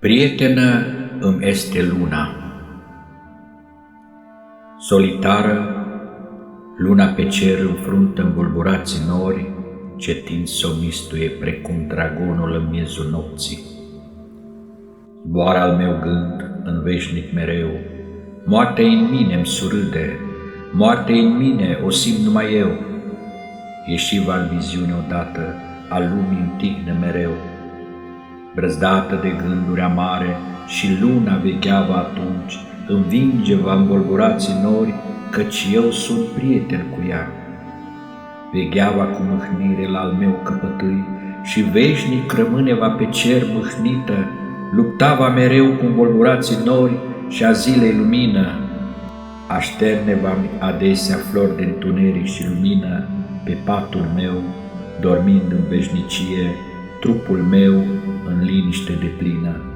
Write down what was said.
Prietenă îmi este luna. Solitară, luna pe cer înfruntă învolburați nori, ce tind s-o mistuie precum dragonul în miezul nopții. Zboară al meu gând în veșnic mereu, moartea în mine-mi surâde, moartea în mine o simt numai eu. Ieșiva în viziune odată, a lumii în tihnă mereu, brăzdată de gânduri amare, și luna vegheava atunci, învinge-va învolburați nori, căci eu sunt prieten cu ea. Vegheava cu mâhnire la al meu căpătâi, și veșnic rămâneva pe cer mâhnită, luptava mereu cu învolburați nori și a zilei lumină. Așterneva adesea flori de întuneric și lumină pe patul meu, dormind în veșnicie, trupul meu în liniște deplină.